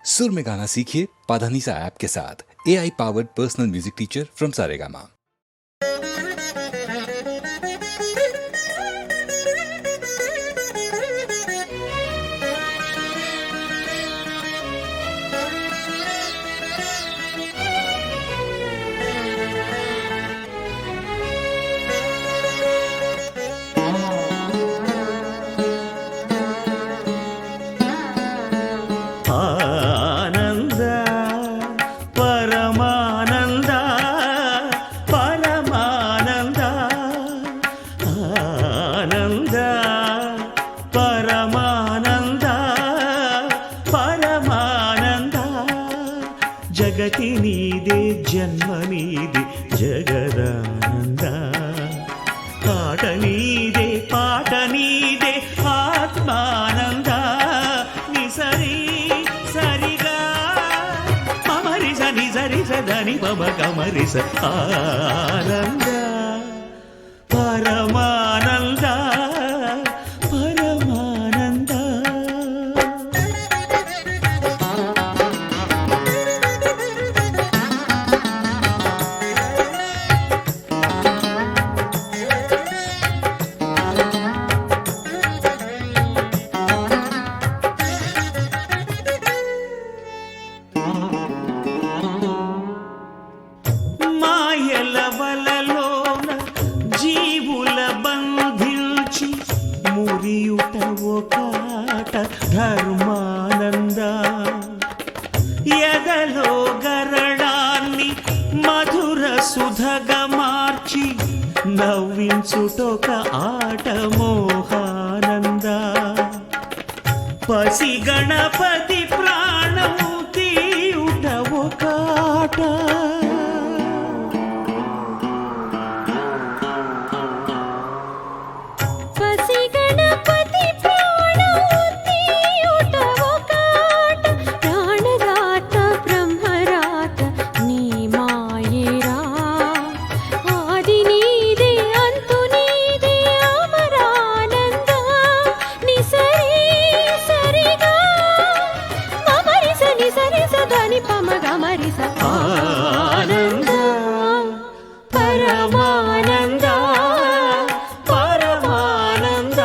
सुर में गाना सीखिए पाधानीसा ऐप के साथ। AI powered personal music teacher from Saregama. జగతి నీదే జన్మ నీదే జగదానంద పాట నీదే పాట నీదే ఆత్మానంద నిసరి సరిగా మమరి సని సరి సదని మమ కమరి స ఆనంద పరమానంద ధర్మానంద ఎదలో గరడాన్ని మధుర సుధగా మార్చి నవ్వించుటొక ఆట మోహానంద పసి గణపతి ప్రాణం తీయుట ఒక ఆట ఆనంద పరమానంద పరమానంద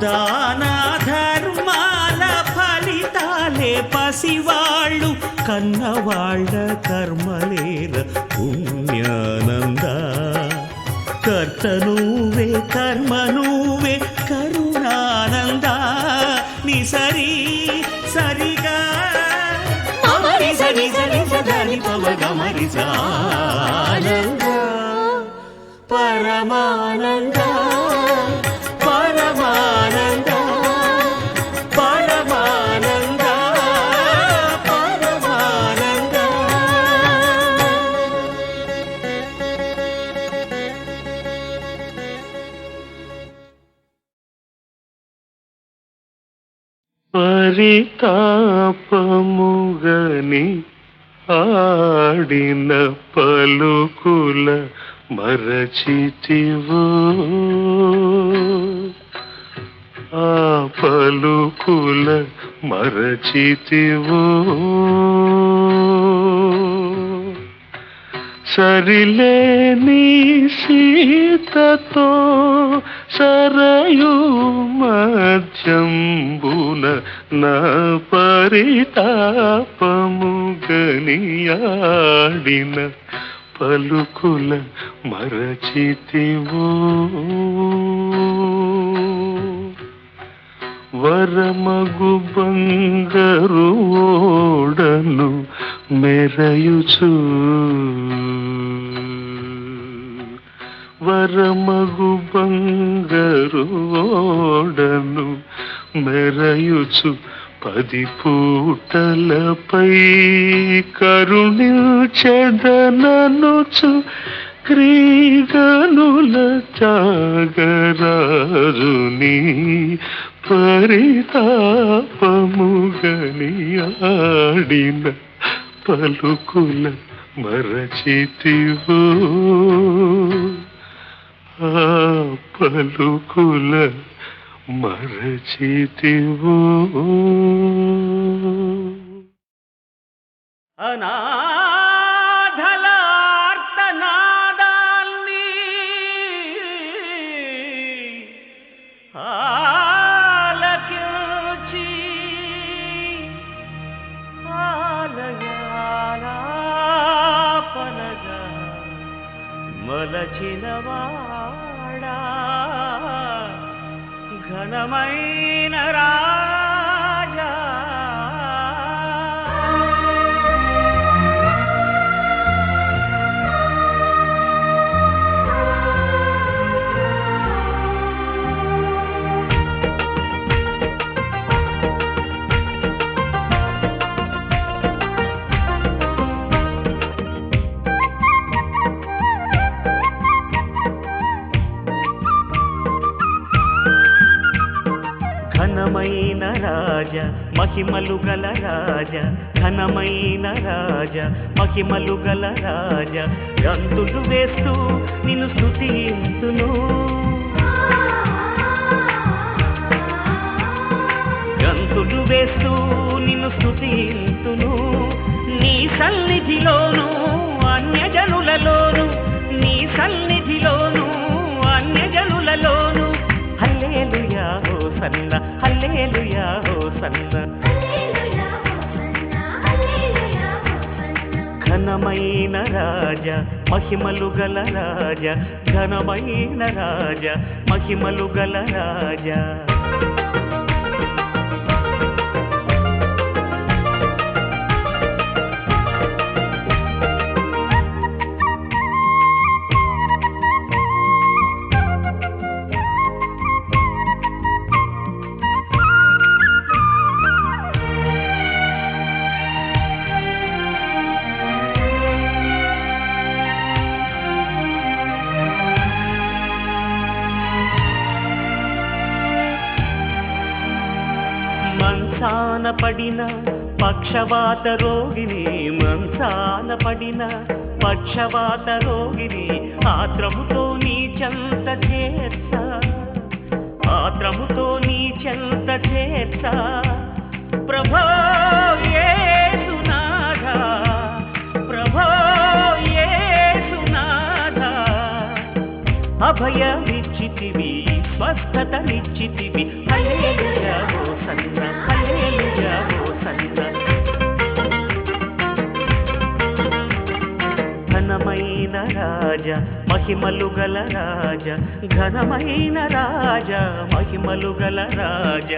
దాన ధర్మాల ఫలితాలే పసివాళ్ళు కన్నవాళ్ళ కర్మలేల పుణ్యానంద కర్త నువ్వే కర్మ నువ్వే కరుణానంద నిసరి సరిగా మమరి సని సని సదని పవ గమరి ఆనంద పరమానంద పరితాపముగని ఆడిన పలుకుల మరచితివో ఆ పలుకుల మరచితివో సరిలేని సీతతో సరయు మధ్యంబున నా పరితాపము గనియాడిన పలుకుల మరచితివో వరమగు బంగరు ఓడను మెరయుచు వరమగు బంగరు ఓడను మెరయుచు 10 పూటలపై కరుణించెదననుచు క్రీగనుల త్యాగరాజుని పరితాపముగనియాడిన పలుకుల మరచితివో ఆ పలుకుల మరచితివో అనాథలార్తనాదాల్ని ఆలకించి ఆలయాలాపనగా మలచినవాడా ఘనమైన రాజా ఘనమైన రాజ మహిమలు గల రాజ ఘనమైన రాజ మహిమలు గల రాజ గంతులు వేస్తూ నిన్ను స్తుతింతును గంతులు వేస్తూ నిన్ను స్తుతింతును నీ సన్నిధిలోను అన్యజనులలోను నీ సన్నిధిలోను అన్యజనులలోను హల్లెలూయా హోసన్న హల్లెలూయా హోసన్న ఘనమైన రాజ మహిమలు గల రాజ ఘనమైన రాజ మహిమలు గల రాజ మంచాన పడిన పక్షవాత రోగిని మంచాన పడిన పక్షవాత రోగిని ఆత్రముతో నీ చెంత చేర్చా ఆత్రముతో నీ చెంత చేర్చా ప్రభో యేసునాథా ప్రభో యేసునాథా అభయమిచ్చితివి స్వస్థతనిచ్చితివి హల్లెలూయా హోసన్న హల్లెలూయా హోసన్న ఘనమైన రాజ మహిమలు గల రాజ ఘనమైన రాజ మహిమలు గల రాజ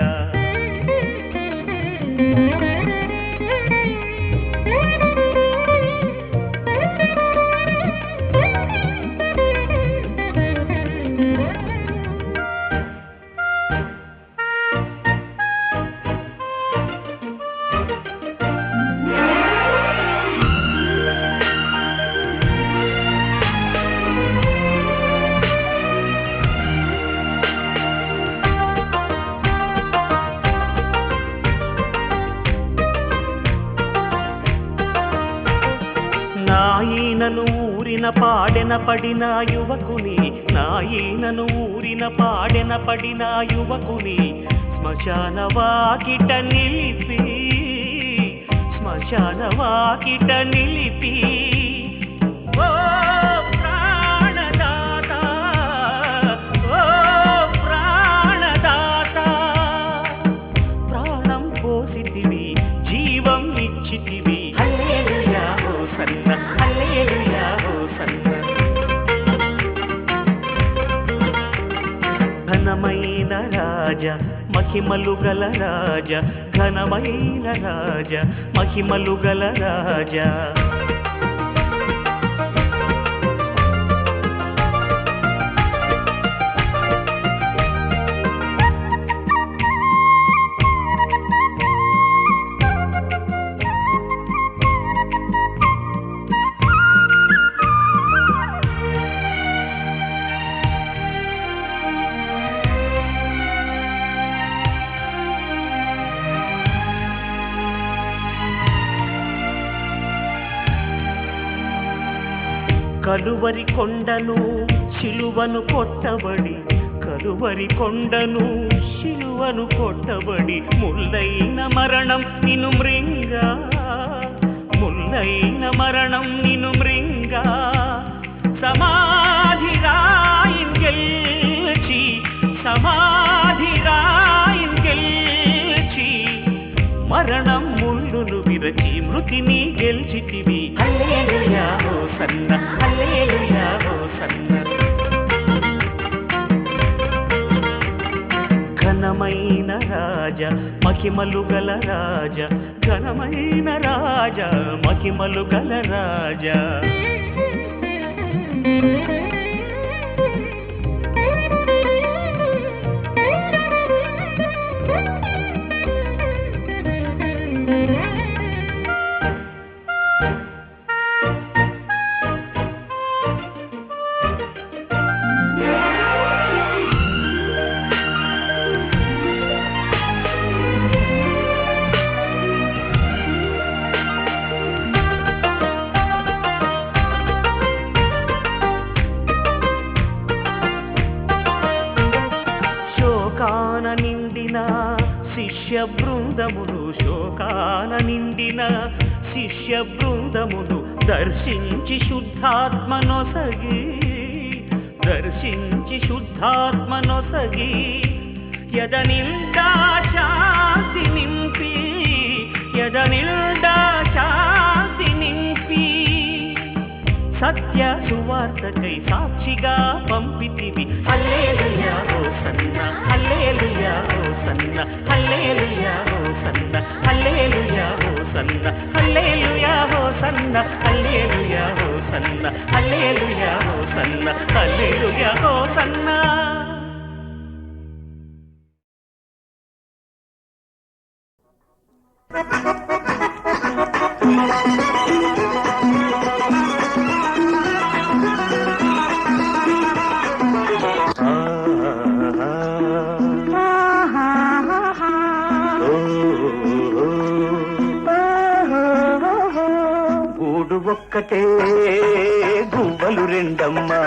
నాయనను ఊరిన పాడెన పడిన యువకుని నాయనను ఊరిన పాడెన పడిన యువకుని శ్మశాన వాకిట నిలిపి శ్మశాన వాకిట నిలిపి ఓ రాజ మహిమలు గల రాజ ఘనమైన రాజ మహిమలు గల రాజ కలువరి కొండను శిలువను కొట్టబడి కలువరి కొండను శిలువను కొట్టబడి ముల్లైన మరణం నిన్ను మృంగా ముల్లైన మరణం నిన్ను మృంగా సమాధి రాయిన్ గెల్చి సమాధి రాయిన్ గెల్చి మరణం ముళ్ళును విరచి మృతిని గెల్చితివి హల్లెలూయా హోసన్న హల్లెలూయా హోసన్న ఘనమైన రాజ మహిమలు గల రాజ ఘనమైన రాజ మహిమలు గల రాజ శిష్య బృందమును శోకాన నిండిన శిష్య బృందమును దర్శించి శుద్ధాత్మనొసగి దర్శించి శుద్ధాత్మనొసగి యదనిల్డా శాంతి నింపి యదనిల్డా శాంతి నింపి సత్య సువార్తకై సాక్షిగా పంపితివి హల్లెలూయా హోసన్న హల్లెలూయా హోసన్న హల్లెలూయా హోసన్న హల్లెలూయా హోసన్న హల్లెలూయా హోసన్న హల్లెలూయా హోసన్న హల్లెలూయా హోసన్న హల్లెలూయా హోసన్న ఒక్కటే గువ్వలు రెండమ్మా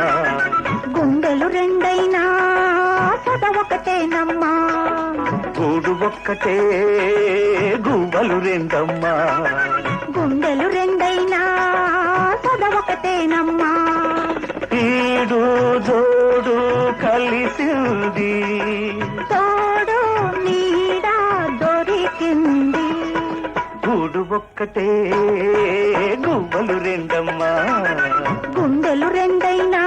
గుండెలు రెండైనా సద ఒకటేనమ్మా గూడు ఒక్కటే గువ్వలు రెండమ్మా గుండెలు రెండైనా సద ఒకటేనమ్మా ఈడు జోడు కలిసింది తోడు నీడ దొరికింది గూడు ఒక్కటే గువ్వలు రెండమ్మా గుండెలు రెండైనా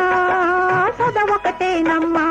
సద ఒకటేనమ్మా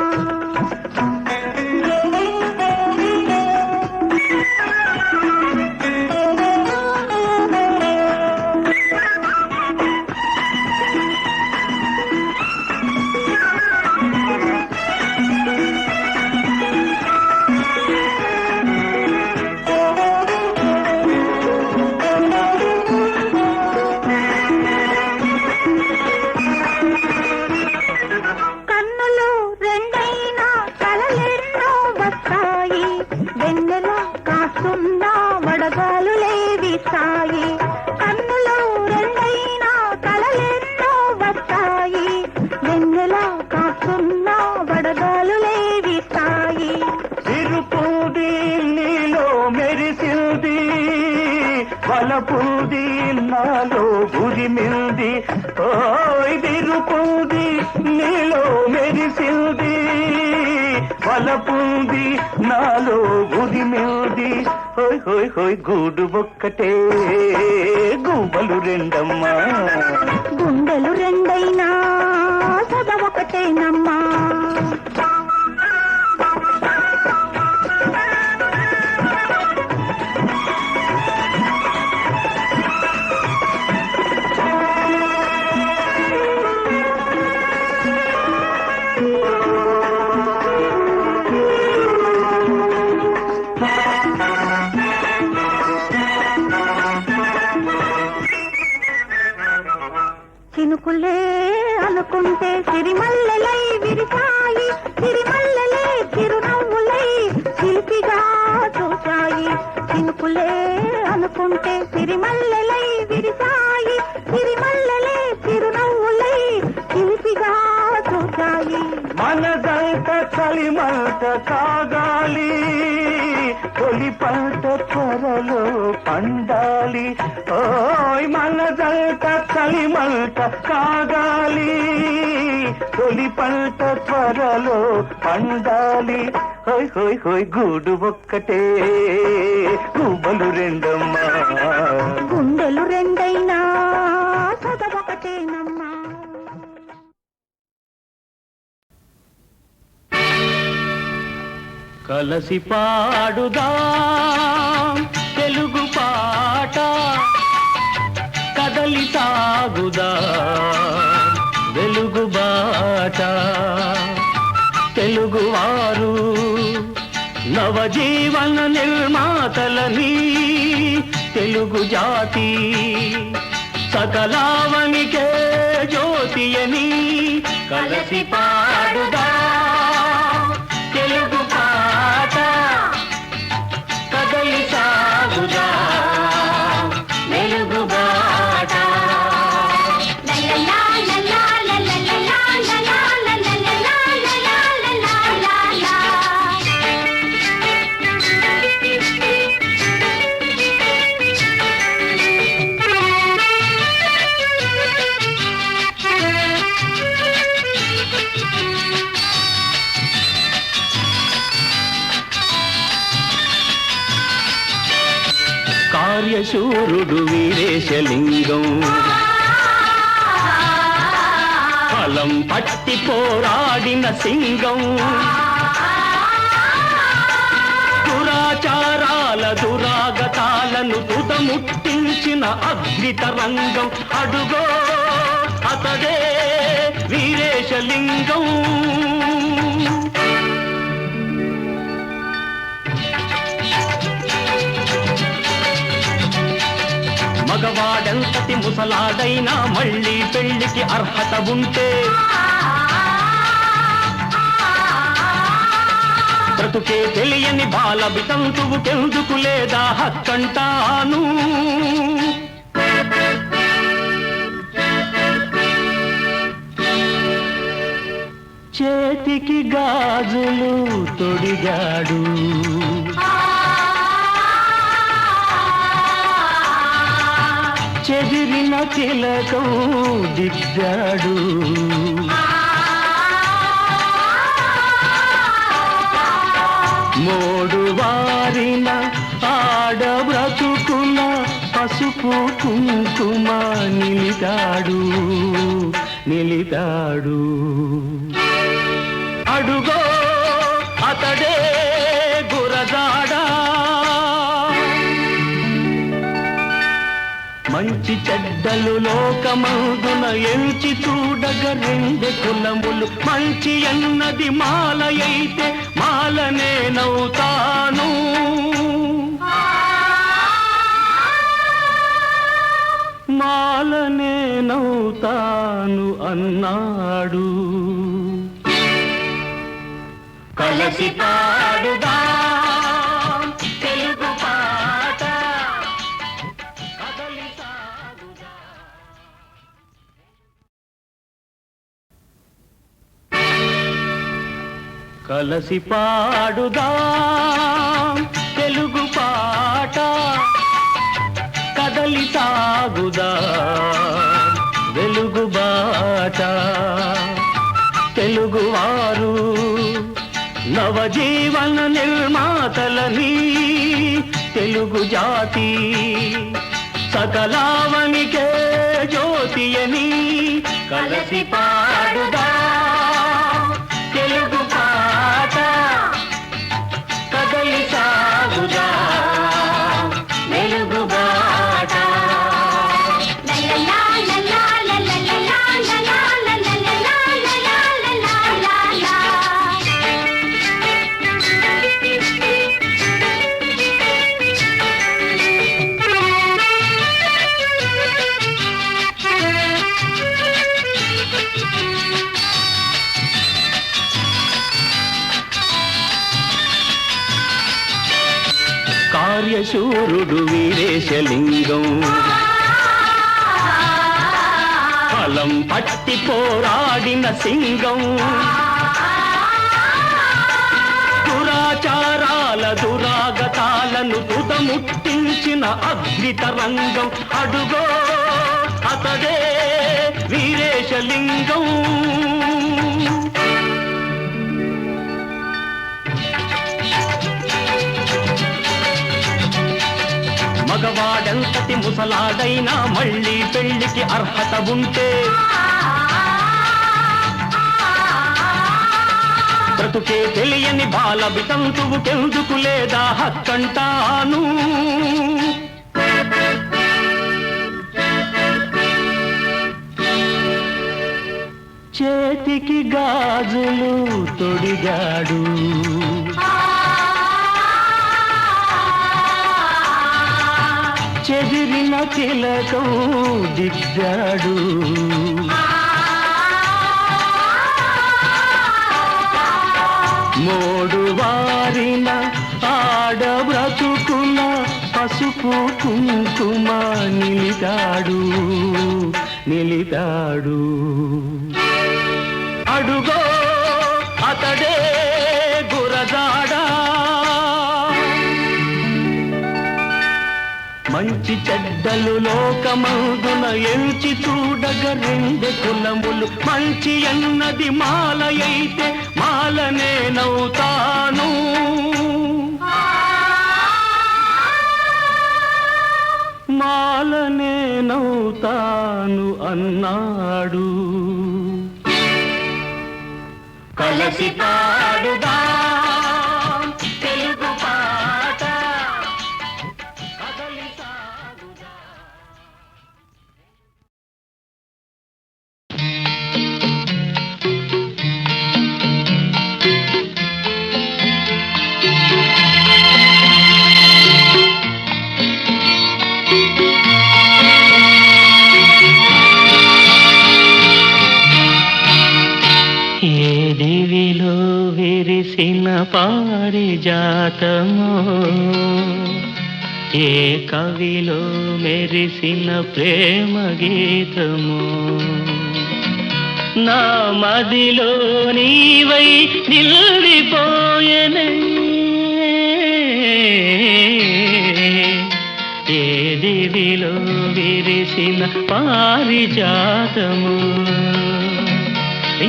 వలపుది నాలో ఉరిమింది ఓయ్ విరుపుది నీలో మెరిసింది వలపుది నాలో ఉరిమింది హోయ్ హోయ్ హోయ్ గూడు ఒక్కటే గువ్వలు రెండమ్మా గుండెలు రెండైనా సద ఒకటేనమ్మా చినుకులే అనుకుంటే సిరిమల్లెలై విరిసాయి, సిరిమల్లెలే చిరునవ్వులై చిలిపిగా చూశాయి. చినుకులే అనుకుంటే సిరిమల్లెలై విరిసాయి, సిరిమల్లెలే చిరునవ్వులై చిలిపిగా చూశాయి. మనదంత చలిమంట కాగాలి, తొలి పంట త్వరలో పండాలి. ఓయ్ మనదంత చలిమంట కాగాలి, తొలి పంట త్వరలో పండాలి. హోయ్ హోయ్ హోయ్ గూడు ఒక్కటే గువ్వలు రెండమ్మా, గుండెలు రెండైనా సద ఒకటేనమ్మా. కలసి పాడుదాం తెలుగు పాట, కదలి సాగుదాం వెలుగు బాట. తెలుగువారు నవజీవన నిర్మాతలని, తెలుగు జాతి సకలావనికే జ్యోతియని. కలసి పాడుదాం తెలుగు పాట, కదలి సాగుదాం వెలుగు బాట. కార్యశూరుడు వీరేశలింగం, ఫలం పట్టి పోరాడిన సింగం. దురాచారాల దురాగతాలను తుదముట్టించిన అగ్నితరంగం. అడుగో అతడే వీరేశలింగం. మగవాడెంతటి ముసలాడైనా మళ్ళీ పెళ్లికి అర్హత ఉంటే, బ్రతుకే తెలియని బాల వితంతువుకెందుకు లేదా హక్కంటాను. చేతికి గాజులు తొడిగాడు, చెదిరిన తిలకం దిద్దాడు. మోడు వారిన ఆడ బ్రతుకుల పసుపు కుంకుమ నిలిదాడు నిలిదాడు. అడుగో అతడే గురజాడా. మంచి చెడ్డలు లోకమందున ఎంచి చూడగ రెండె కులములు. మంచి అన్నది మాలయైతే మాలనే నవ్వుతాను. మాలనే నవ్వుతాను అన్నాడు. కలసి పాడుదా తెలుగు పాట, కదలి సాగుదా. కలసి పాడుదా తెలుగు పాట, కదలి సాగుదా వెలుగు బాట. తెలుగువారు నవజీవన నిర్మాతలని, తెలుగు జాతి సకలావనికే జ్యోతియని. కలసి పాడుదా తెలుగు పాట, కదలి సాగుదా వెలుగు బాట. కార్యశూరుడు వీరేశలింగం ఫలం పట్టి పోరాడిన సింగం దురాచారాల దురాగతాలను తుదముట్టించిన అగ్నితరంగం అడుగో అతడే వీరేశలింగం మగవాడెంతటి ముసలాడైనా మళ్ళీ పెళ్లికి అర్హత ఉంటే బ్రతుకే తెలియని బాల వితంతువుకెందుకు లేదా హక్కంటాను చేతికి గాజులు తొడిగాడు చెదిరిన తిలకం దిద్దాడు మోడు వారిన ఆడ బ్రతుకుల పసుపు కుంకుమ నిలిదాడు అడుగో అతడే గురజాడా మంచి చెడ్డలు లోకమందున ఎంచి చూడగ రెండు కులములు మంచి అన్నది మాలయైతే మాలనేనవుతాను మాలనేనవుతాను అన్నాడు కలసి పాడుదా తెలుగు పాట కదలి సాగుదా దివిలో విరిసిన పారిజాతమో ఏ కవిలో మెరిసిన ప్రేమ గీతమో నా మదిలో నీవై నిలిపోయెనే ఏ దివిలో విరిసిన పారిజాతమో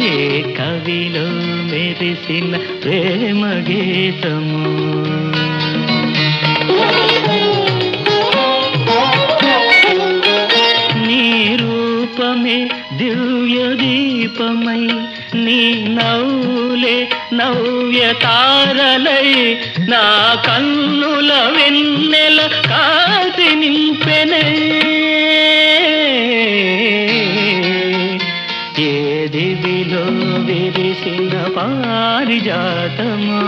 ఏ కవిలో మెరిసిన ప్రేమ గీతము నీ రూపమే దివ్య దీపమై నీ నవ్వులే నవ్య తారలై నా కన్నుల వెన్నెల కాంతి నింపెనే ఏ దివిలో విరిసిన పారిజాతమో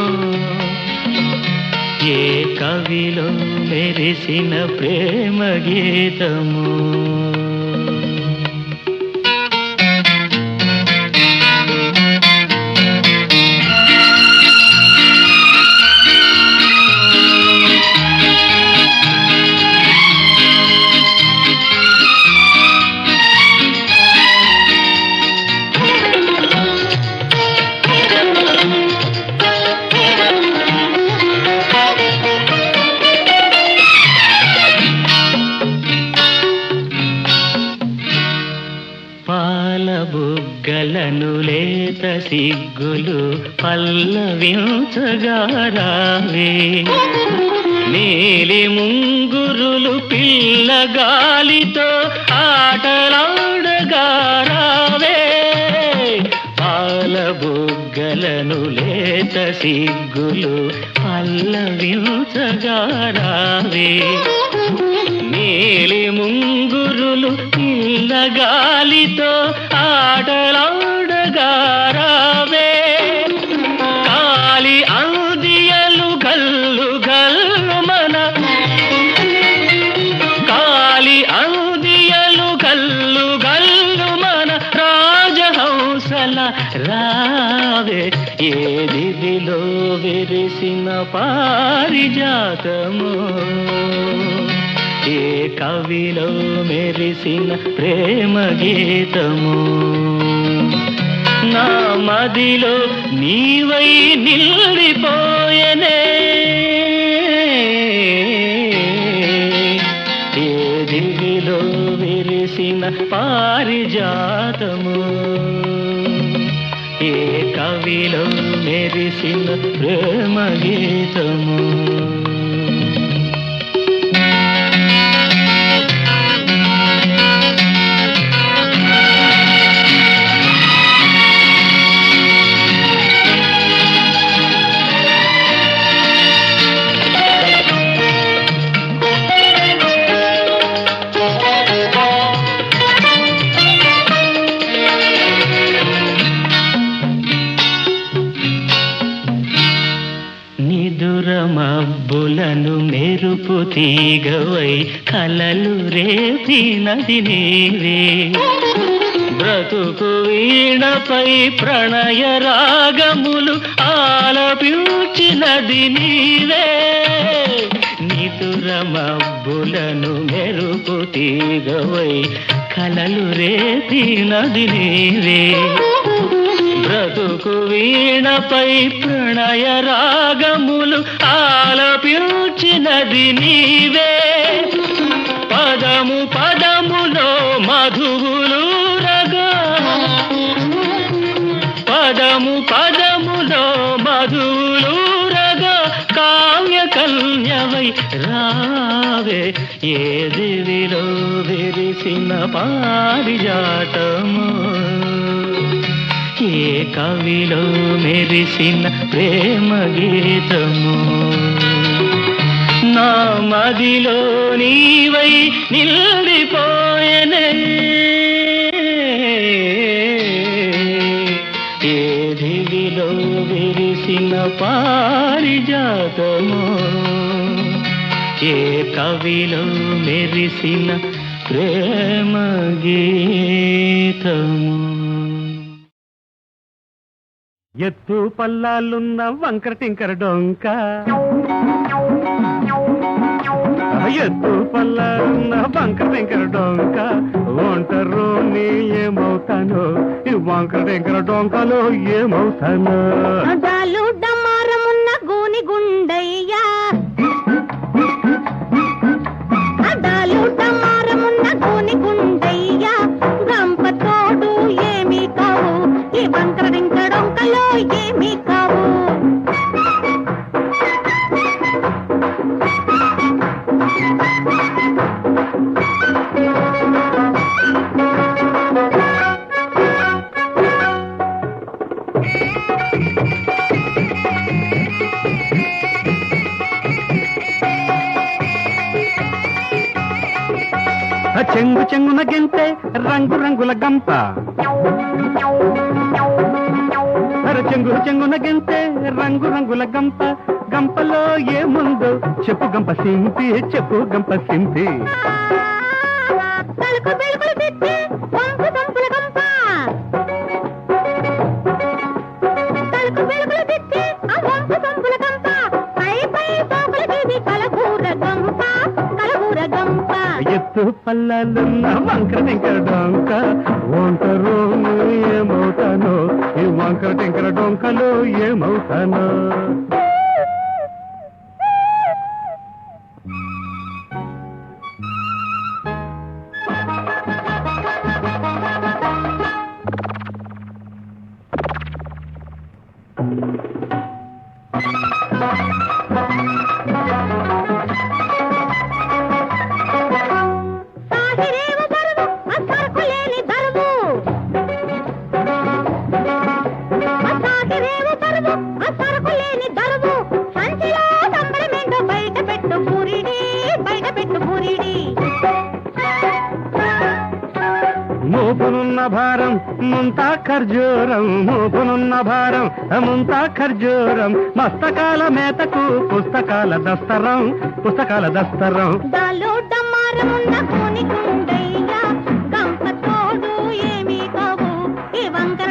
ఏ కవిలో మెరిసిన ప్రేమ గీతము బుగ్గలను లేత సిగ్గులు పల్లవించగా రావే నీలి ముంగురులు పిల్లగాలితో ఆటలాడగా రావే పాల బుగ్గలను లేత సిగ్గులు పల్లవించగా రావే నీలి ముంగురులు పిల్లగాలితో ఆటలాడగా రావే కాలి అందియలు గల్లు గల్లు మన కాలి అందియలు గల్లు గల్లు మన రాజహంస కల రావే ఏ దివిలో విరిసిన పారిజాతము ఏ కవిలో మెరిసిన ప్రేమ గీతము నా మదిలో నీవై నిలిపోయనే ఏ దివిలో విరిసిన పారిజాతము ఏ కవిలో మెరిసిన ప్రేమ గీతము మబ్బులను మెరుపు తీగవై కలలు రేపినది నీవే బ్రతుకు వీణపై ప్రణయ రాగములు ఆలపించినది నీవే నిదుర మబ్బులను మెరుపు తీగవై కలలు రేపినది నీవే బ్రతుకు వీణపై ప్రణయ రాగములు ఆలపించినది నీవే పదము పదములో మధువులు రగా పదము పదములో మధువులు రగా కావ్య కన్యవై రావే ఏ దివిలో విరిసిన పారిజాతము ఏ కవిలో మెరిసిన ప్రేమ గీతము నా మదిలో నీవై నిలిపోయనే ఏ దివిలో విరిసిన పారిజాతము ఏ కవిలో మెరిసిన ప్రేమ గీతము ఎత్తు పల్లాలున్న వంకర టింకర డొంక ఎత్తు పల్లాలున్న వంకర టింకర డొంక ఒంటరు నీ ఏమవుతాను ఈ వంకర టింకర డొంకలో ఏమవుతాను అదాలు డమారమున్న గూని గుండయ్యా అదాలు డమారమున్న గూని గుండయ్యా గంప తోడు ఏమీ కావు ఈ వంకర టింకర డొంకలో ఏమీ కావు చెంగు చెంగున గెంతే రంగు రంగుల గంప చెంగు చెంగున గెంతే రంగు రంగుల గంప గంపలో ఏముందో చెప్పు గంప సింపి చెప్పు గంప సింపి తలుకు బెలుకులు తెచ్చి వంపు దంపుల గంప తలుకు బెలుకులు తెచ్చి ఆ వంపు దంపుల గంప పై పై పోకులకి కలగూర గంప కలగూర గంప ఎత్తు పల్లాలున్న వంకర టింకర డొంక ఒంటరు ఏమవుతానో ఈ వంకర టింకర డొంకలో ఏమవుతానో సాహిరేవు బరువు ఆ సరుకు లేని దరువు ఆ సాహిరేవు బరువు ఆ సరుకు లేని దరువు సంచిలో సంబరమేంటో బయట పెట్టు పూరిడి బయట పెట్టు పూరిడి మోపునున్న భారం ముంతా ఖర్జూరం మోపునున్న భారం ముంతా ఖర్జూరం మస్తకాల మేతకు పుస్తకాల దస్తరం దాలో డమారమున్న కూని గుండయ్యా గంప తోడు ఏమీ కావు ఈ వంకర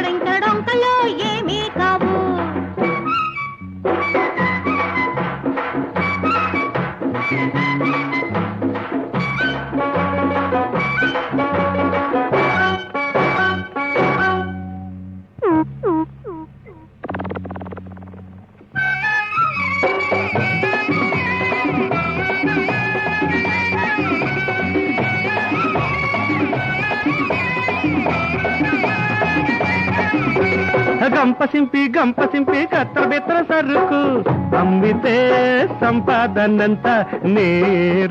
గంప సింపి కత్తర బెత్తర సరుకు అమ్మితే సంపాదనంత నీ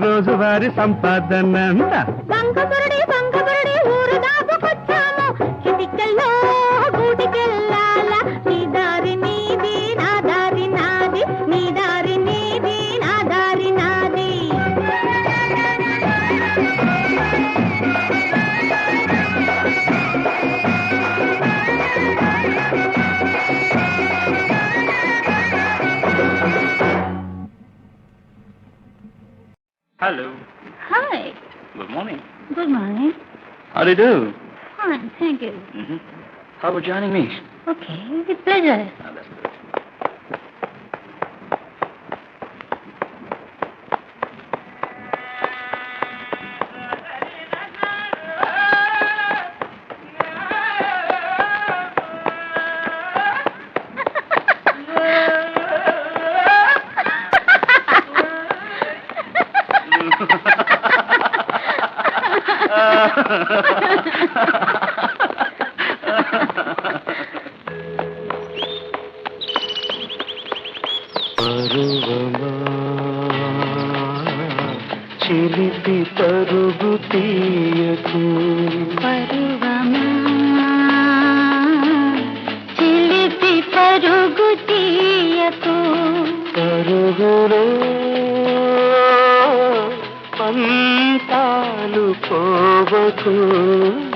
రోజువారి సంపాదనంత. బంగబురుడి ఊరు దాపుకొచ్చాము, కిటికల్లో గూటికెళ్ళాల. నీ దారి నీది నా దారి నాది, నీ దారి నీది నా దారి నాది. Hello. Hi. Good morning. Good morning. How do you do? Fine, thank you. How about joining me? Okay, with pleasure. That's good. చిలిపి పరుగు తీయకు పరువమా చిలిపి పరుగు తీయకు పరుగులో పంతాలు పోవకు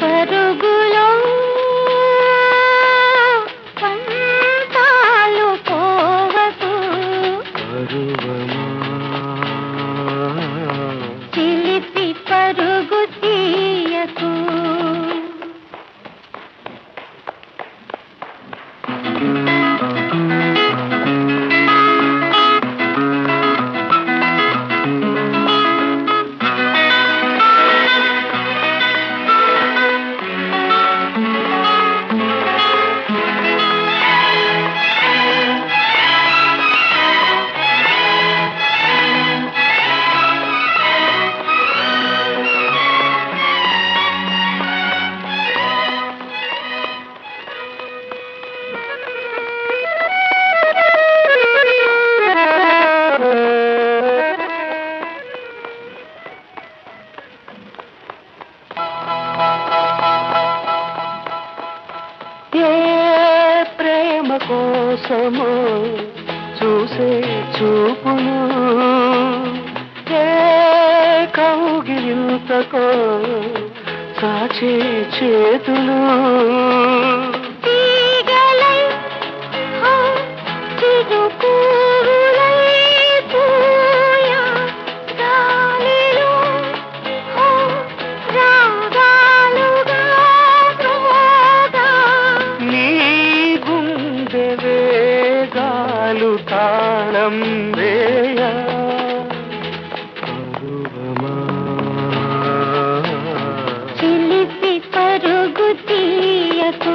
పరుగులో పంతాలు పోవకు పరువమా చిలిపి పరుగు తీయకు కోసము చూసే చూపులు ఏ కౌగిలింతకో సాచే చేతులు తీగలై హో చిరుకూరులై పూయా గాలిలో హో రాగాలుగా మ్రోగా నీ గుండె వేగాలు తాళం వేయ చిలిపి పరుగు తీయకు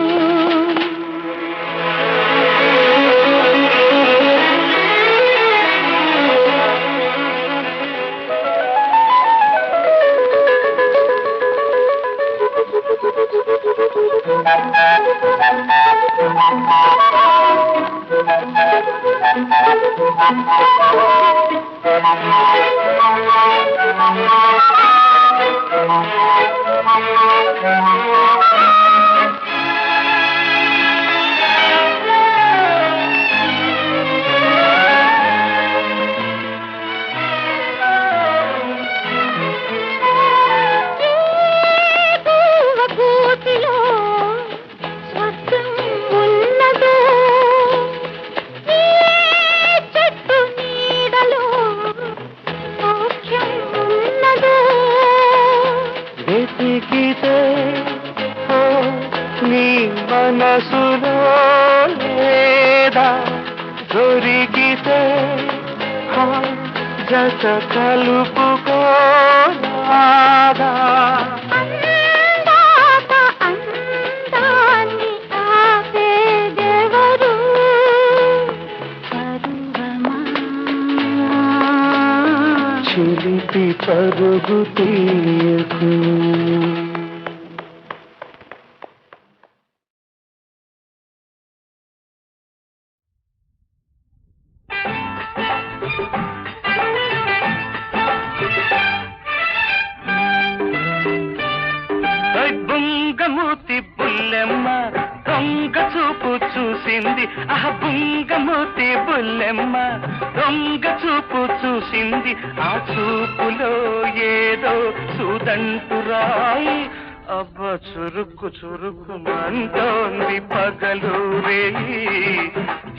పూవగూటిలో స్వర్గం ఉన్నదో ఈ చెట్టు నీడలో సౌఖ్యం ఉన్నదో వెతికితే ఓ నీ మనసులో లేదా దొరికితే హా జత కలుపుకోరాదా అందాక అందాన్ని ఆపేదెవరు పరువమా చిలిపి పరుగు తీయకు బుంగమూతి బుల్లెమ్మ దొంగ చూపు చూసింది బుంగమూతి బుల్లెమ్మ దొంగ చూపు చూసింది ఆ చూపులో ఏదో సుదంటురాయి అబ్బ చురుక్కు చురుక్కుమంటోంది పగలు రేయి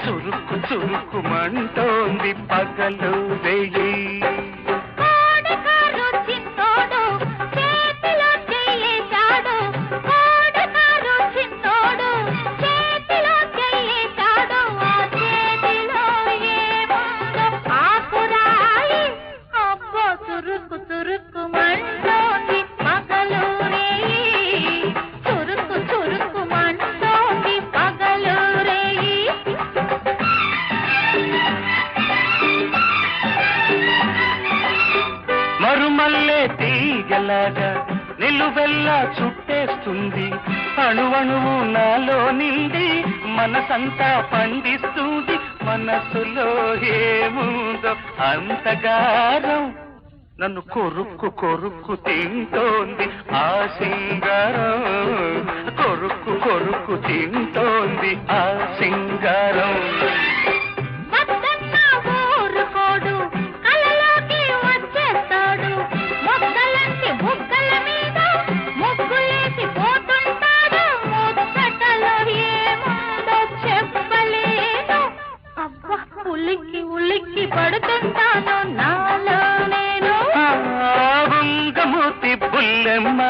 చురుక్కు చురుక్కుమంటోంది పగలు రేయి మరుమల్లే తీగలాగా నిలువెల్లా చుట్టేస్తుంది అణువణువు నాలో నిండి మనసంతా పండిస్తుంది మనసులో ఏముందో అంతగారం నన్ను కొరుక్కు కొరుక్కు తింటోంది ఆ సింగారం కొరుక్కు కొరుక్కు తింటోంది ఆ సింగారం ఉలిక్కి పడుతుంటాను నాలో నేను బుంగమూతి బుల్లెమ్మ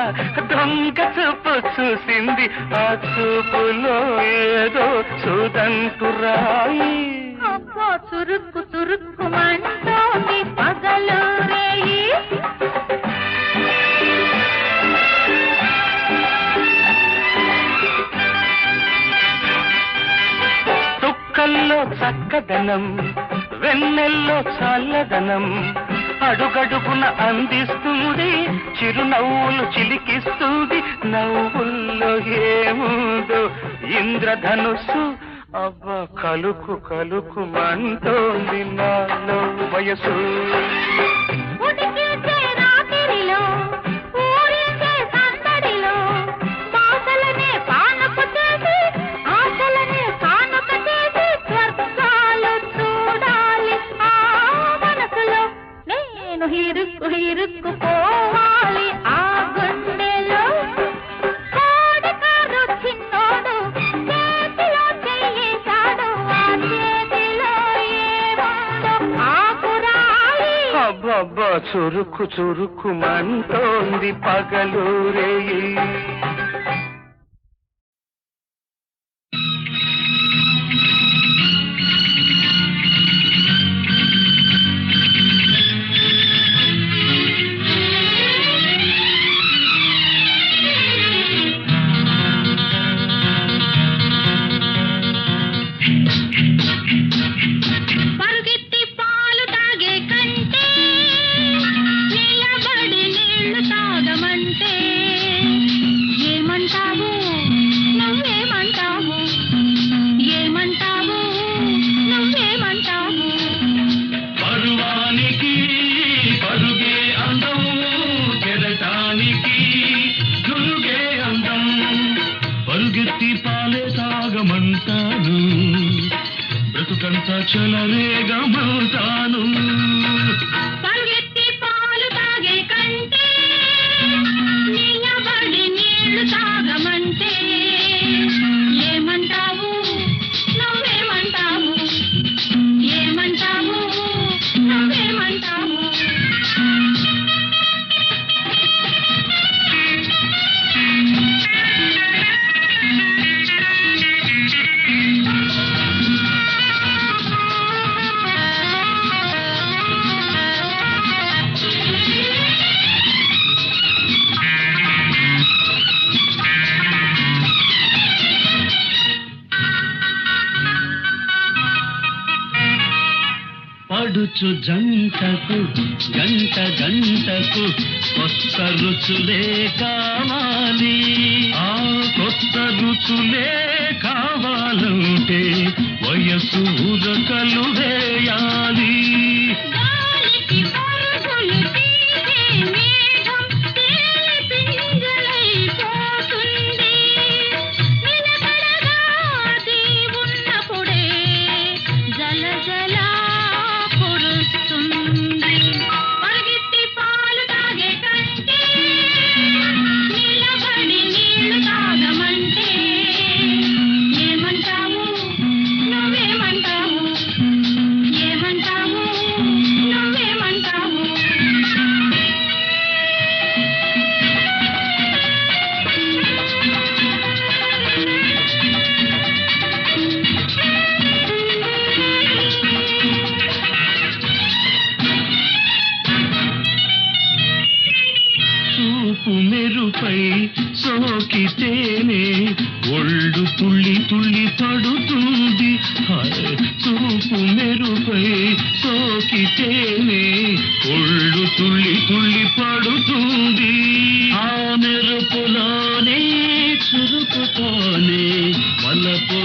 దొంగ చూపు చూసింది ఆ చూపులో ఏదో సుదంటురాయి అబ్బో చురుక్కు చురుక్కు మంటోంది పగలు రేయి చుక్కల్లో చక్కదనం వెన్నెల్లో చల్లదనం అడుగడుగున అందిస్తుంది చిరునవ్వులు చిలికిస్తుంది నవ్వుల్లో ఏముందో ఇంద్రధనుస్సు అబ్బ కలుకు కలుకు మంటోంది నాలో వయసు ఇరుక్కుపోవాలి ఆ గుండెలో కోడికారు చిన్నోడు చేతిలో చెయ్యేశాడు ఆ చేతిలో ఏముందో ఆకురాయి అబ్బబ్బా చురుకు చురుకు మంటోంది పగలు రేయి పరుగెత్తి పాలు తాగే కంటే నిలబడి నీళ్లు తాగమంటే ఏమంటావు నువ్వేమంటావు ఏమంటావు నువ్వేమంటావు పరువానికి పరుగే అందం గెలటానికి గురుగే అందం పరుగెత్తి పాలే తాగమంటాను బ్రతుకంతా చెలరేగమంటాను పరుగెత్తి పాలు తాగే కంటే నిలబడి నీళ్లు తాగమంటే ఏమంటావు నువ్వేమంటావు ఏమంటావు నువ్వేమంటావు పడుచు జంటకు గంట గంటకు కొత్త రుచులే కావాలి ఆ కొత్త రుచులే కావాలంటే వయసు ఉరకలు వేయాలి తుళ్ళి తుళ్ళి పడుతుంది చూపు మెరుపై సోకితేనే ఒళ్ళు తుళ్ళి తుళ్ళి పడుతుంది ఆ మెరుపులోనే చురుకుతోనే వలపు